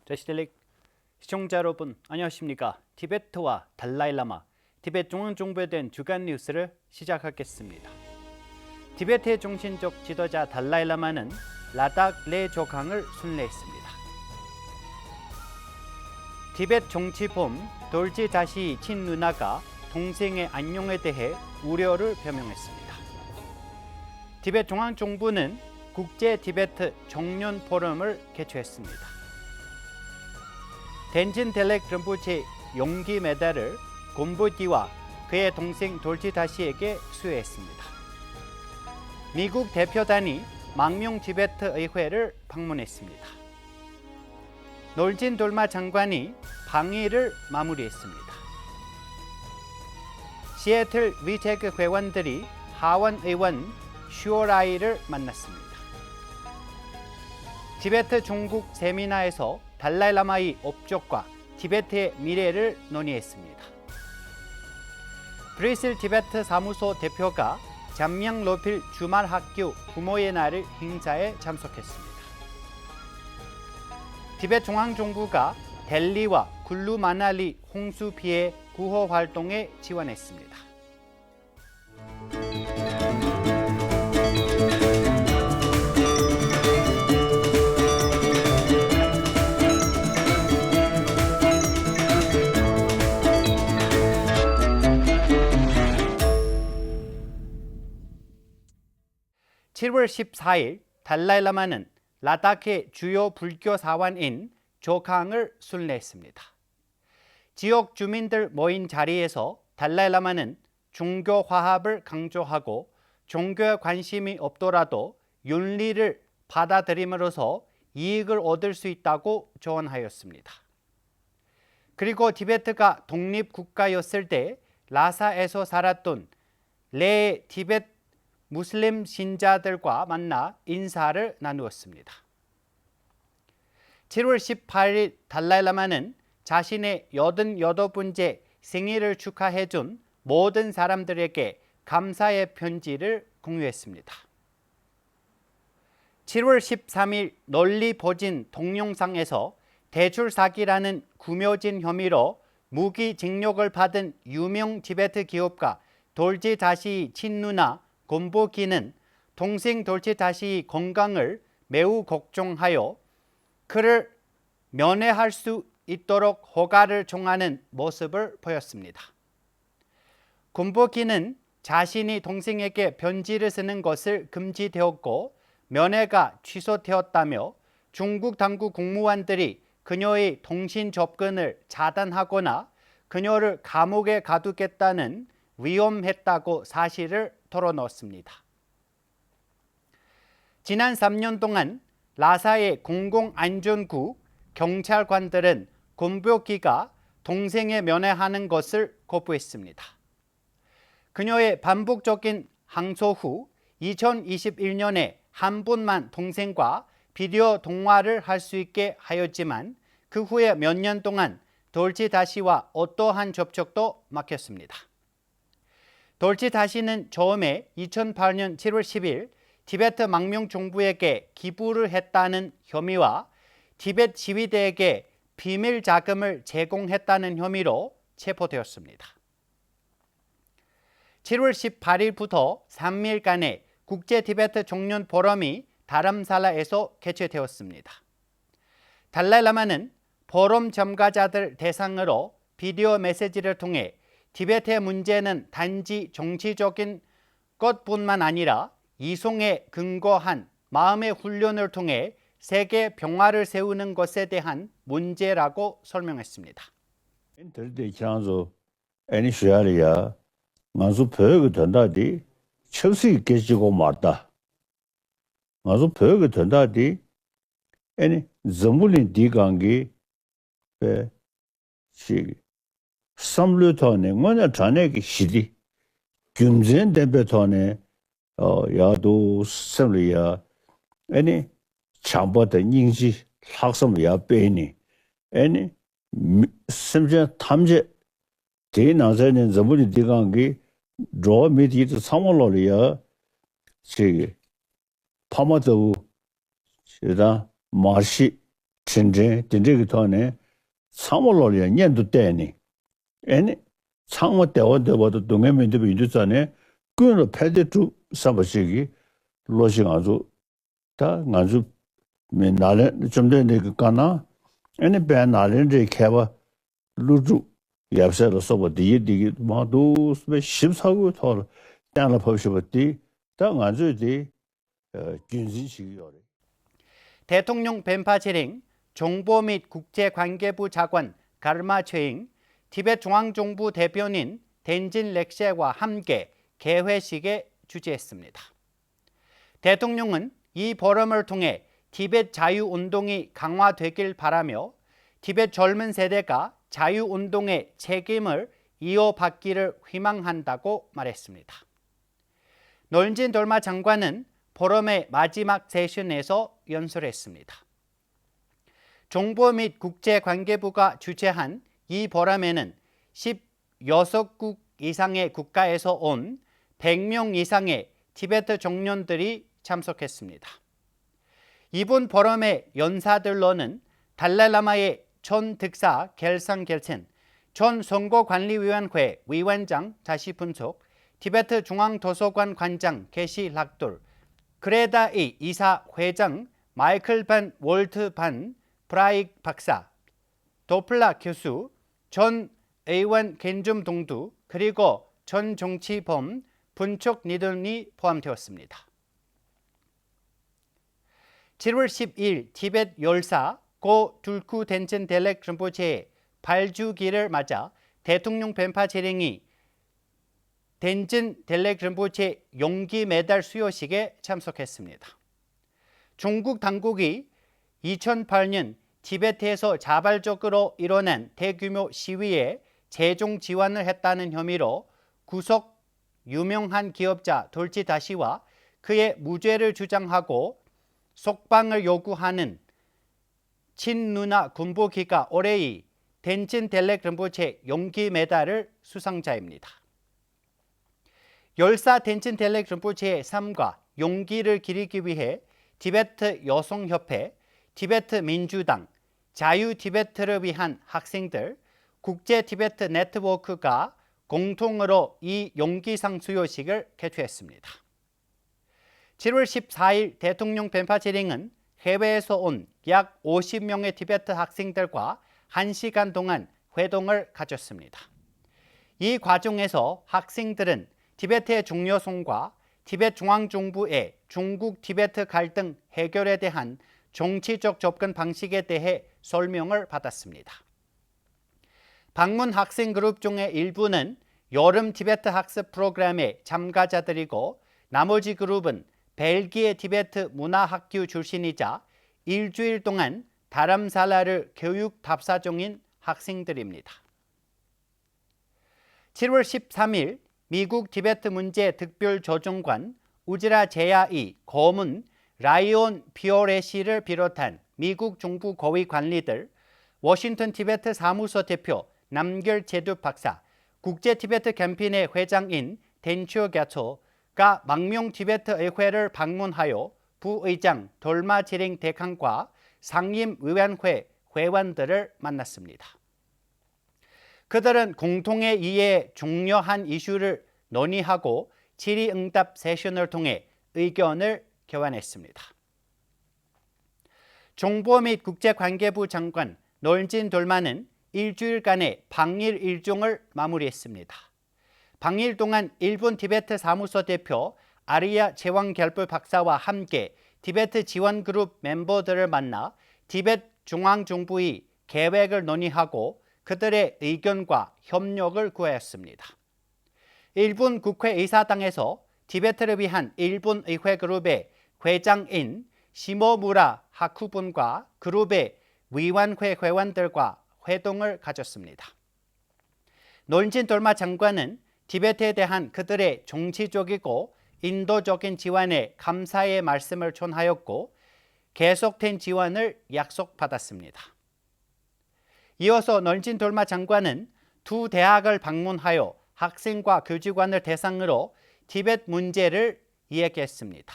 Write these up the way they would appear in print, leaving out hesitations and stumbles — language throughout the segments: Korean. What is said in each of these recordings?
레시델릭 시청자 여러분 안녕하십니까? 티베트와 달라이라마, 티베트 중앙정부에 대한 주간 뉴스를 시작하겠습니다. 티베트의 중심적 지도자 달라이라마는 라닥 레조강을 순례했습니다. 티베트 정치범 돌지 자시 친누나가 동생의 안녕에 대해 우려를 표명했습니다. 티베트 중앙정부는 국제 티베트 청년 포럼을 개최했습니다. 덴진 델렉 림포체 용기 메달을 곰보기와 그의 동생 돌치다시에게 수여했습니다. 미국 대표단이 망명 티베트 의회를 방문했습니다. 놀진 돌마 장관이 방위를 마무리했습니다. 시애틀 위테크 회원들이 하원 의원 슈오라이를 만났습니다. 티베트 중국 세미나에서 달라이라마의 업적과 티베트의 미래를 논의했습니다. 브리슬 티베트 사무소 대표가 잠명 로필 주말 학교 부모의 날을 행사에 참석했습니다. 티베트 중앙정부가 델리와 굴루 마날리 홍수 피해 구호 활동에 지원했습니다. (7월 14일) 달라이라마는 라닥의 주요 불교 사원인 조캉을 순례했습니다. 지역 주민들 모인 자리에서 달라이라마는 종교 화합을 강조하고 종교에 관심이 없더라도 윤리를 받아들임으로써 이익을 얻을 수 있다고 조언하였습니다. 그리고 티베트가 독립국가였을 때 라사에서 살았던 레 티베트 무슬림 신자들과 만나 인사를 나누었습니다. 7월 18일 달라이라마는 자신의 88번째 생일을 축하해준 모든 사람들에게 감사의 편지를 공유했습니다. 7월 13일 널리 퍼진 동영상에서 대출 사기라는 구며진 혐의로 무기징역을 받은 유명 티베트 기업가 돌지 다시 친누나 곰보기는 동생 돌치 다시 건강을 매우 걱정하여 그를 면회할 수 있도록 허가를 청하는 모습을 보였습니다. 곰보기는 자신이 동생에게 편지를 쓰는 것을 금지되었고 면회가 취소되었다며 중국 당국 공무원들이 그녀의 통신 접근을 차단하거나 그녀를 감옥에 가두겠다는 위험했다고 사실을 털어놓습니다. 지난 3년 동안 라사의 공공안전국 경찰관들은 곰보기가 동생에 면회하는 것을 거부했습니다. 그녀의 반복적인 항소 후 2021년에 한 번만 동생과 비디오 통화를 할 수 있게 하였지만 그 후에 몇 년 동안 돌치 다시와 어떠한 접촉도 막혔습니다. 돌치 다시는 처음에 2008년 7월 10일 티베트 망명 정부에게 기부를 했다는 혐의와 티베트 지휘대에게 비밀 자금을 제공했다는 혐의로 체포되었습니다. 7월 18일부터 3일간의 국제 티베트 청년 포럼이 다람살라에서 개최되었습니다. 달라이라마는 포럼 참가자들 대상으로 비디오 메시지를 통해 티베트의 문제는 단지 정치적인 것뿐만 아니라 이성에 근거한 마음의 훈련을 통해 세계 평화를 세우는 것에 대한 문제라고 설명했습니다. 애니 슈아리야 마수 벽이 된다디 철수 깨지고 말다. 마수 벽이 된다디 애니 점물린 디강기 시 삼류토네 뭐냐 자네기 시디 균전 대배토네 야도 섬리야 아니 참보다 인지 학섬이야 빼니 아니 심지어 탐제 대나자는 점물이 디강기 로 미디도 삼월로리야 시 파마도 시다 마시 진제 진제기 돈에 상물로리야 년도 때니 애니 상모 때워도 동해면도 인도전에 그는 패드주 사버시기 로싱 아주 다 아주 나래 좀 전에 그 가나 애니 배 나래를 개와 루주 얍세로 서버 디디 마도 스베 십사고 털 땅을 법시버디 땅 아주디 균진식이요래 대통령 벤파체링 정보 및 국제관계부 장관 가르마 최잉 티벳 중앙정부 대변인 덴진 렉셰와 함께 개회식에 주재했습니다. 대통령은 이 포럼을 통해 티벳 자유운동이 강화되길 바라며 티벳 젊은 세대가 자유운동의 책임을 이어받기를 희망한다고 말했습니다. 널진 돌마 장관은 포럼의 마지막 세션에서 연설했습니다. 정보 및 국제관계부가 주최한 이 포럼에는 16국 이상의 국가에서 온 100명 이상의 티베트 청년들이 참석했습니다. 이번 포럼의 연사들로는 달라라마의 전 득사 겔상겔첸, 전 선거관리위원회 위원장 자시 분석, 티베트 중앙도서관 관장 게시 락돌, 그레다의 이사 회장 마이클 반 월트 반 브라익 박사, 도플라 교수, 전 의원 겐좀 동두, 그리고 전 정치범 분촉 니들이 포함되었습니다. 7월 10일 티벳 열사 고 둘쿠 덴첸 델렉 rinpoche의 발주기를 맞아 대통령 벤파 제랭이 덴진 델렉 rinpoche 용기 메달 수여식에 참석했습니다. 중국 당국이 2008년 티베트에서 자발적으로 일어난 대규모 시위에 재정 지원을 했다는 혐의로 구속 유명한 기업자 돌치 다시와 그의 무죄를 주장하고 석방을 요구하는 친누나 군부기가 올해의 덴진 델렉 rinpoche 용기 메달을 수상자입니다. 열사 덴진 델렉 rinpoche의 삶과 용기를 기리기 위해 티베트 여성협회, 티베트 민주당, 자유 티베트를 위한 학생들, 국제 티베트 네트워크가 공통으로 이 용기상 수여식을 개최했습니다. 7월 14일 대통령 벤파 제링은 해외에서 온 약 50명의 티베트 학생들과 1시간 동안 회동을 가졌습니다. 이 과정에서 학생들은 티베트의 중요성과 티베트 중앙정부의 중국 티베트 갈등 해결에 대한 정치적 접근 방식에 대해 설명을 받았습니다. 방문 학생 그룹 중에 일부는 여름 티베트 학습 프로그램의 참가자들이고 나머지 그룹은 벨기에 티베트 문화학교 출신이자 일주일 동안 다람살라를 교육 답사 중인 학생들입니다. 7월 13일 미국 티베트 문제 특별조정관 우즈라 제야의 고문 라이온 피오레시를 비롯한 미국 정부 고위 관리들, 워싱턴 티베트 사무소 대표 남결 제두 박사, 국제 티베트 캠페인의 회장인 덴추어 갸초가 망명 티베트 의회를 방문하여 부의장 돌마 제링 대강과 상임위원회 회원들을 만났습니다. 그들은 공통의 이해 중요한 이슈를 논의하고 질의응답 세션을 통해 의견을 교환했습니다. 정보 및 국제관계부 장관 널진 돌마는 일주일간의 방일 일정을 마무리했습니다. 방일 동안 일본 티베트 사무소 대표 아리아 제왕결불 박사와 함께 티베트 지원그룹 멤버들을 만나 티베트 중앙정부의 계획을 논의하고 그들의 의견과 협력을 구하였습니다. 일본 국회의사당에서 티베트를 위한 일본 의회 그룹의 회장인 시모무라 하쿠분과 그룹의 위원회 회원들과 회동을 가졌습니다. 널진 돌마 장관은 티베트에 대한 그들의 정치적이고 인도적인 지원에 감사의 말씀을 전하였고 계속된 지원을 약속받았습니다. 이어서 널진 돌마 장관은 두 대학을 방문하여 학생과 교직원을 대상으로 티베트 문제를 이야기했습니다.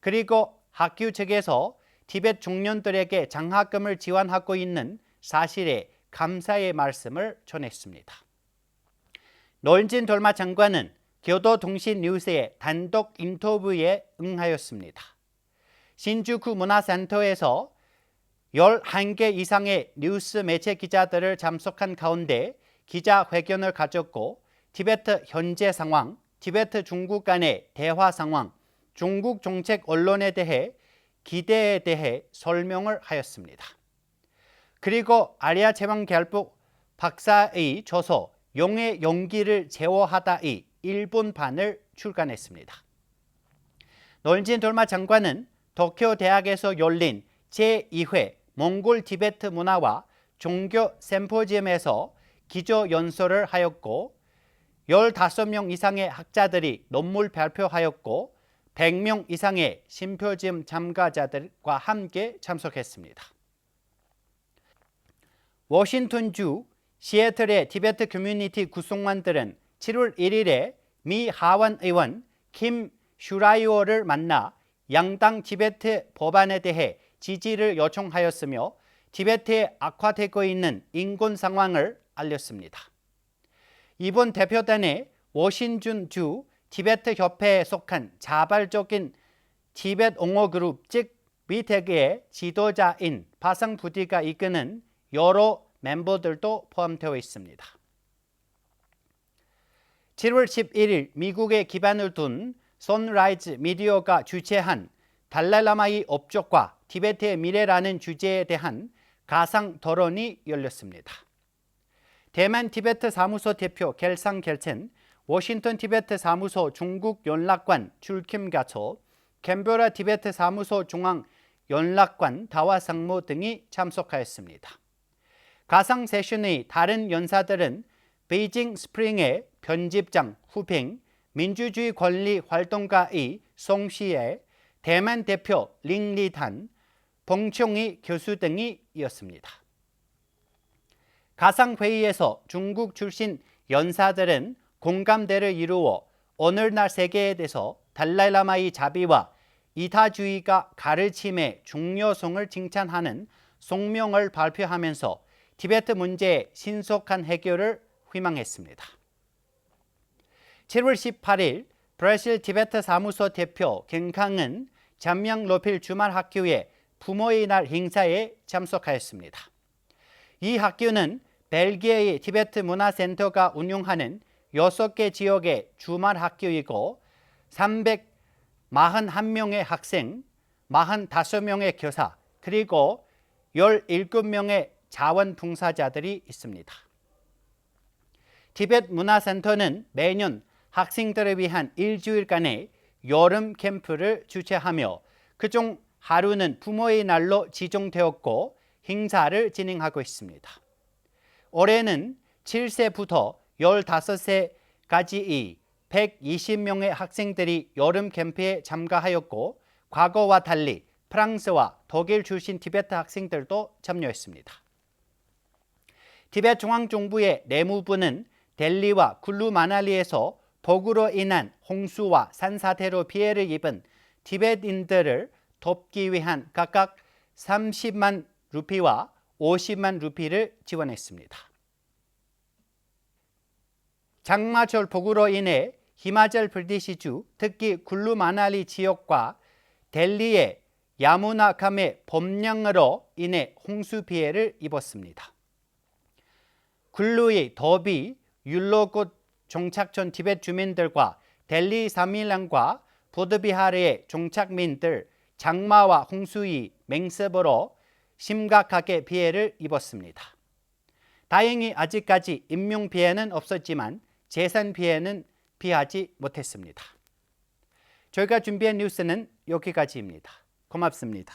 그리고 학교 측에서 티벳 청년들에게 장학금을 지원하고 있는 사실에 감사의 말씀을 전했습니다. 노은진 돌마 장관은 교도통신 뉴스의 단독 인터뷰에 응하였습니다. 신주쿠 문화센터에서 11개 이상의 뉴스 매체 기자들을 참석한 가운데 기자회견을 가졌고 티베트 현재 상황, 티베트 중국 간의 대화 상황, 중국 정책 언론에 대해 기대에 대해 설명을 하였습니다. 그리고 아리아 제왕결북 박사의 저서 용의 용기를 제어하다의 일본판을 출간했습니다. 노은진 돌마 장관은 도쿄 대학에서 열린 제2회 몽골 티베트 문화와 종교 샘포지엄에서 기조 연설을 하였고 15명 이상의 학자들이 논문 발표하였고 100명 이상의 심포지엄 참가자들과 함께 참석했습니다. 워싱턴주 시애틀의 티베트 커뮤니티 구성원들은 7월 1일에 미 하원 의원 김 슈라이오를 만나 양당 티베트 법안에 대해 지지를 요청하였으며 티베트에 악화되고 있는 인권 상황을 알렸습니다. 이번 대표단에 워싱턴주 티베트 협회에 속한 자발적인 티베트 옹호 그룹 즉 위테그의 지도자인 바상부디가 이끄는 여러 멤버들도 포함되어 있습니다. 7월 11일 미국에 기반을 둔 선라이즈 미디어가 주최한 달라이라마의 업적과 티베트의 미래라는 주제에 대한 가상 토론이 열렸습니다. 대만 티베트 사무소 대표 겔상 겔첸, 워싱턴 티베트 사무소 중국 연락관 줄킴 가초, 캔베라 티베트 사무소 중앙 연락관 다와 상무 등이 참석하였습니다. 가상 세션의 다른 연사들은 베이징 스프링의 편집장 후핑, 민주주의 권리 활동가의 송시에, 대만 대표 링리탄, 봉총이 교수 등이 이었습니다. 가상회의에서 중국 출신 연사들은 공감대를 이루어 오늘날 세계에 대해서 달라이라마의 자비와 이타주의가 가르침의 중요성을 칭찬하는 성명을 발표하면서 티베트 문제의 신속한 해결을 희망했습니다. 7월 18일 브라질 티베트 사무소 대표 갱캉은 잠명 로필 주말학교의 부모의 날 행사에 참석하였습니다. 이 학교는 벨기에의 티베트 문화센터가 운영하는 6개 지역의 주말학교이고 341명의 학생, 45명의 교사, 그리고 17명의 자원봉사자들이 있습니다. 티베트 문화센터는 매년 학생들을 위한 일주일간의 여름 캠프를 주최하며 그중 하루는 부모의 날로 지정되었고 행사를 진행하고 있습니다. 올해는 7세부터 15세까지의 120명의 학생들이 여름 캠프에 참가하였고 과거와 달리 프랑스와 독일 출신 티베트 학생들도 참여했습니다. 티베트 중앙정부의 내무부는 델리와 쿨루 마날리에서 폭우로 인한 홍수와 산사태로 피해를 입은 티베트인들을 돕기 위한 각각 30만 루피와 50만 루피를 지원했습니다. 장마철 폭우로 인해 히마찰 프라데시주, 특히 쿨루 마날리 지역과 델리의 야무나 감의 범량으로 인해 홍수 피해를 입었습니다. 쿨루의 더비, 율로꽃 종착촌 티베트 주민들과 델리 사밀랑과 보드비하르의 종착민들 장마와 홍수의 맹습으로 심각하게 피해를 입었습니다. 다행히 아직까지 인명 피해는 없었지만 재산 피해는 피하지 못했습니다. 저희가 준비한 뉴스는 여기까지입니다. 고맙습니다.